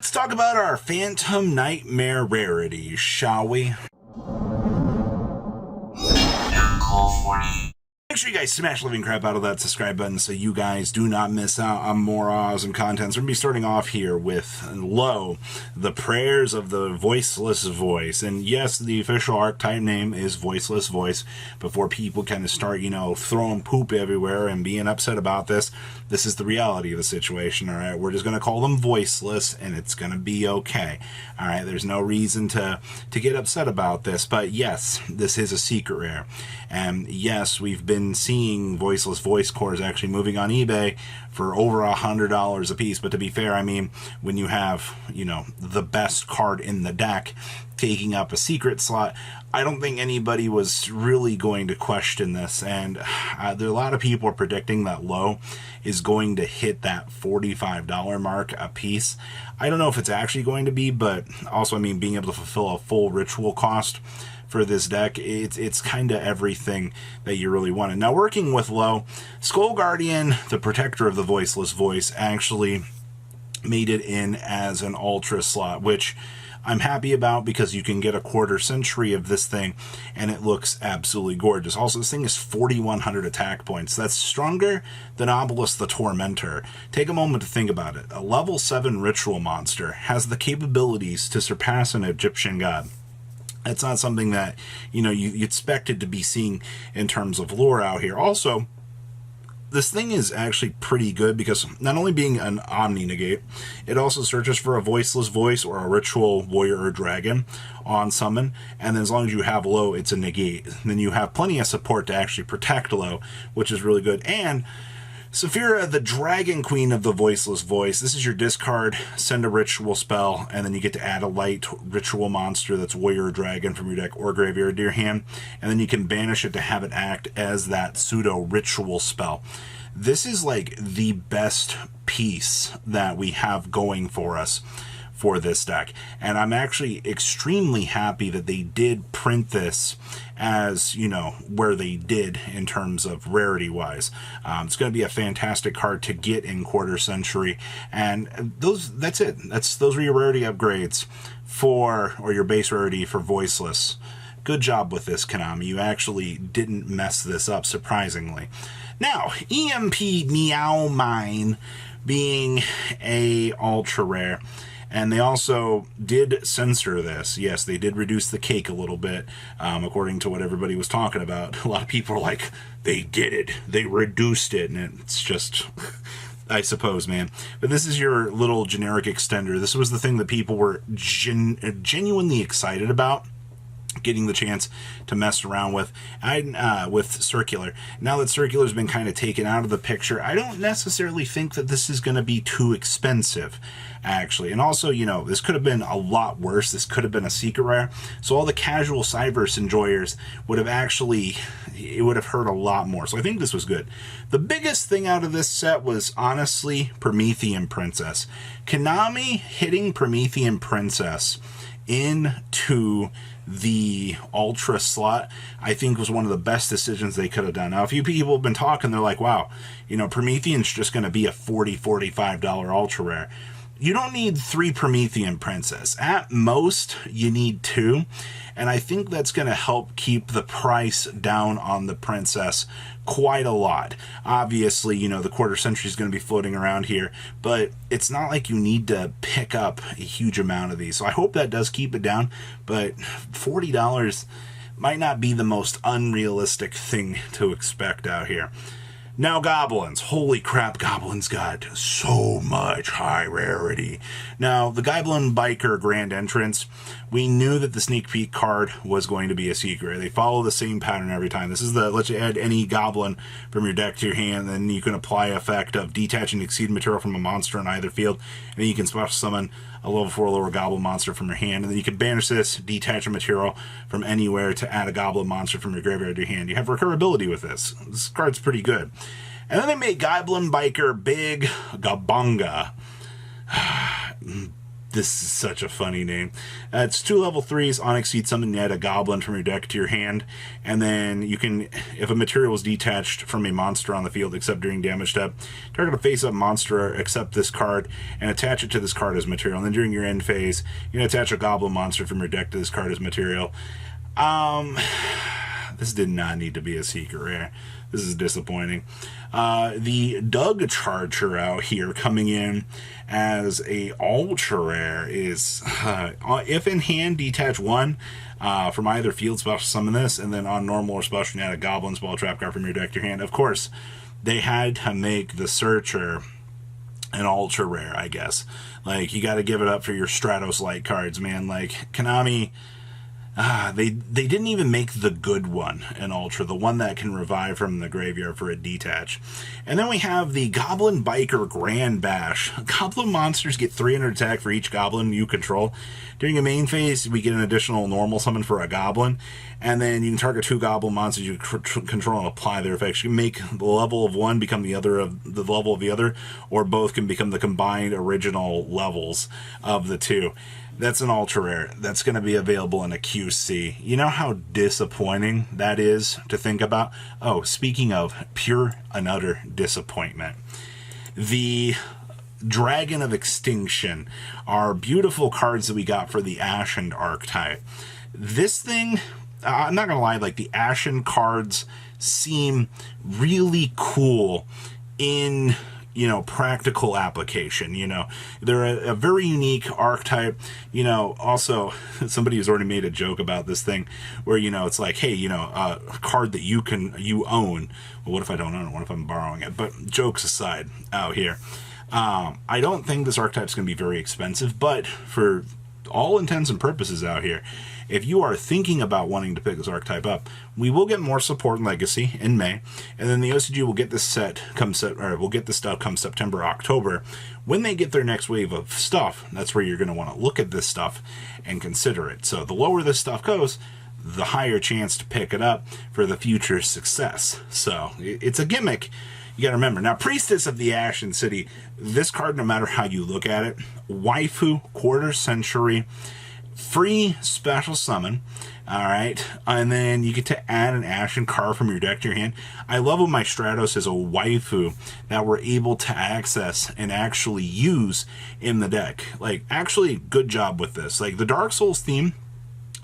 Let's talk about our Phantom Nightmare rarities, shall we? Make sure you guys smash the living crap out of that subscribe button so you guys do not miss out on more awesome content. So we're going to be starting off here with Lo, the Prayers of the Voiceless Voice. And yes, the official archetype name is Voiceless Voice. Before people kind of start, throwing poop everywhere and being upset about this, this is the reality of the situation, all right? We're just going to call them Voiceless, and it's going to be okay, all right? There's no reason to get upset about this, but yes, this is a secret rare. And yes, we've been seeing Voiceless Voice cores actually moving on eBay for over $100 a piece. But to be fair, I mean, when you have, the best card in the deck taking up a secret slot, I don't think anybody was really going to question this. And there are a lot of people are predicting that Lo is going to hit that $45 mark a piece. I don't know if it's actually going to be, but also, I mean, being able to fulfill a full ritual cost for this deck, it's kind of everything that you really wanted. Now, working with Lo, Skull Guardian, the protector of the Voiceless Voice, actually made it in as an ultra slot, which I'm happy about because you can get a quarter century of this thing and it looks absolutely gorgeous. Also, this thing is 4,100 attack points. That's stronger than Obelisk the Tormentor. Take a moment to think about it. A level 7 ritual monster has the capabilities to surpass an Egyptian god. It's not something that, you expected to be seeing in terms of lore out here. Also, this thing is actually pretty good because not only being an Omni-Negate, it also searches for a Voiceless Voice or a Ritual Warrior or Dragon on summon, and then as long as you have Lo, it's a Negate. And then you have plenty of support to actually protect Lo, which is really good. And Safia, the Dragon Queen of the Voiceless Voice. This is your discard, send a ritual spell, and then you get to add a light ritual monster that's Warrior or Dragon from your deck or graveyard to your hand, and then you can banish it to have it act as that pseudo ritual spell. This is like the best piece that we have going for us for this deck, and I'm actually extremely happy that they did print this as, where they did in terms of rarity wise. It's going to be a fantastic card to get in quarter century, and that's it. Those are your rarity upgrades or your base rarity for Voiceless. Good job with this, Konami. You actually didn't mess this up, surprisingly. Now, EMP Meow Mine being a ultra rare. And they also did censor this. Yes, they did reduce the cake a little bit, according to what everybody was talking about. A lot of people are like, they did it. They reduced it. And it's just, I suppose, man. But this is your little generic extender. This was the thing that people were genuinely excited about, getting the chance to mess around with Circular. Now that Circular's been kind of taken out of the picture, I don't necessarily think that this is going to be too expensive, actually. And also, this could have been a lot worse. This could have been a secret rare. So all the casual Cyberse enjoyers would have it would have hurt a lot more. So I think this was good. The biggest thing out of this set was, honestly, Promethean Princess. Konami hitting Promethean Princess into the ultra slot, I think, was one of the best decisions they could have done. Now, a few people have been talking, they're like, wow, Promethean's just going to be a $40-$45 ultra rare. You don't need 3 Promethean Princess. At most, you need 2. And I think that's going to help keep the price down on the Princess quite a lot. Obviously, the quarter century is going to be floating around here, but it's not like you need to pick up a huge amount of these. So I hope that does keep it down, but $40 might not be the most unrealistic thing to expect out here. Now, Goblins. Holy crap, Goblins got so much high rarity. Now, the Goblin Biker Grand Entrance, we knew that the sneak peek card was going to be a secret. They follow the same pattern every time. This is the let you add any goblin from your deck to your hand, then you can apply effect of detaching exceed material from a monster on either field, and then you can special summon a level 4 lower goblin monster from your hand, and then you can banish this, detach a material from anywhere to add a goblin monster from your graveyard to your hand. You have recurability with this. This card's pretty good. And then they made Goblin Biker Big Gabunga. This is such a funny name. It's 2 level 3s. On exceed summon, you add a goblin from your deck to your hand. And then you can, if a material is detached from a monster on the field except during damage step, target a face-up monster, accept this card, and attach it to this card as material. And then during your end phase, you can attach a goblin monster from your deck to this card as material. This did not need to be a secret rare. This is disappointing. The Doug Charger out here coming in as a ultra rare is, if in hand, detach 1 from either field, special summon this, and then on normal or special, you add a goblin spell trap card from your deck to your hand. Of course, they had to make the Searcher an ultra rare, I guess. Like, you got to give it up for your Stratos Light cards, man. Like, Konami... they didn't even make the good one in Ultra, the one that can revive from the graveyard for a detach. And then we have the Goblin Biker Grand Bash. Goblin monsters get 300 attack for each goblin you control. During a main phase, we get an additional normal summon for a goblin, and then you can target 2 goblin monsters you control and apply their effects. You can make the level of one become the level of the other, or both can become the combined original levels of the two. That's an ultra rare. That's going to be available in a QC. You know how disappointing that is to think about? Oh, speaking of pure and utter disappointment. The Dragon of Extinction are beautiful cards that we got for the Ashen archetype. This thing, I'm not going to lie, like the Ashen cards seem really cool in... practical application. They're a very unique archetype. Also, somebody has already made a joke about this thing where, it's like, hey, a card that you own. Well, what if I don't own it? What if I'm borrowing it? But jokes aside out here, I don't think this archetype is going to be very expensive, but for all intents and purposes out here, if you are thinking about wanting to pick this archetype up, we will get more support and legacy in May, and then the OCG will get this stuff come September, October. When they get their next wave of stuff, that's where you're going to want to look at this stuff and consider it. So the lower this stuff goes, the higher chance to pick it up for the future success. So it's a gimmick. You got to remember. Now, Priestess of the Ashen City, this card, no matter how you look at it, waifu, quarter century, free special summon, all right, and then you get to add an Ashen card from your deck to your hand. I love when my Stratos is a waifu that we're able to access and actually use in the deck. Like, actually, good job with this. Like, the Dark Souls theme,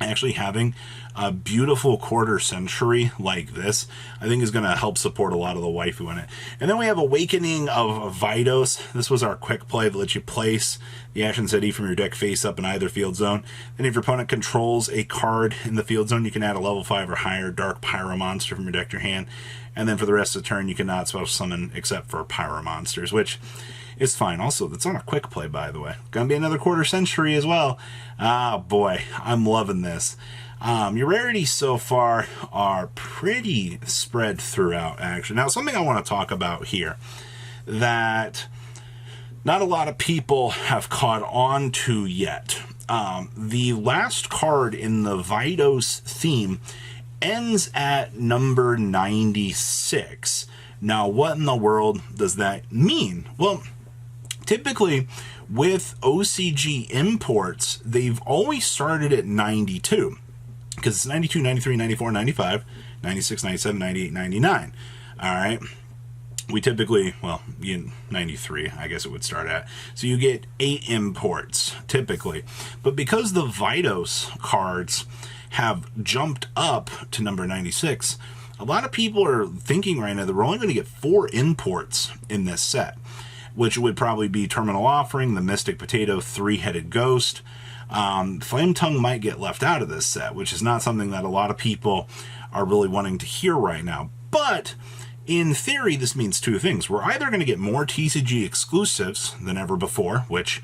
actually having a beautiful quarter century like this, I think is going to help support a lot of the waifu in it. And then we have Awakening of Vidos. This was our quick play that lets you place the Ashen City from your deck face up in either field zone. Then if your opponent controls a card in the field zone, you can add a level 5 or higher Dark Pyro monster from your deck to your hand. And then for the rest of the turn, you cannot special summon except for Pyro monsters, which is fine. Also, that's on a quick play, by the way. Gonna be another quarter century as well. Ah, boy, I'm loving this. Your rarities so far are pretty spread throughout, actually. Now, something I want to talk about here that not a lot of people have caught on to yet. The last card in the Vidos theme ends at number 96. Now, what in the world does that mean? Well, typically, with OCG imports, they've always started at 92. Because it's 92, 93, 94, 95, 96, 97, 98, 99. All right. We typically, 93, I guess it would start at. So you get 8 imports, typically. But because the Vidos cards have jumped up to number 96, a lot of people are thinking right now that we're only going to get 4 imports in this set, which would probably be Terminal Offering, the Mystic Potato, 3-Headed Ghost. Flame Tongue might get left out of this set, which is not something that a lot of people are really wanting to hear right now. But in theory, this means 2 things. We're either going to get more TCG exclusives than ever before, which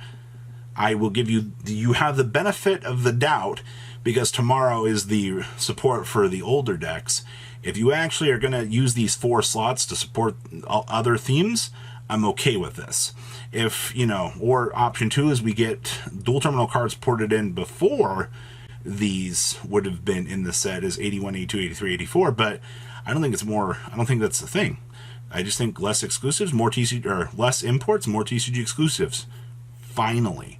I will give you have the benefit of the doubt, because tomorrow is the support for the older decks. If you actually are going to use these 4 slots to support other themes, I'm okay with this. If, or option 2 is we get dual terminal cards ported in before these would have been in the set as 81, 82, 83, 84, but I don't think that's the thing. I just think less exclusives, more TCG, or less imports, more TCG exclusives. Finally.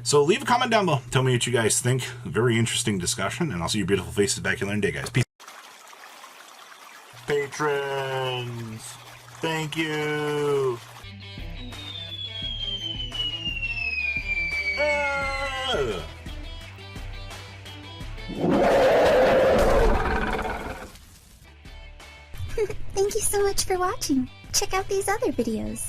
So leave a comment down below. Tell me what you guys think. Very interesting discussion, and I'll see your beautiful faces back here in a day, guys. Peace. Patrons, thank you. Thank you so much for watching. Check out these other videos.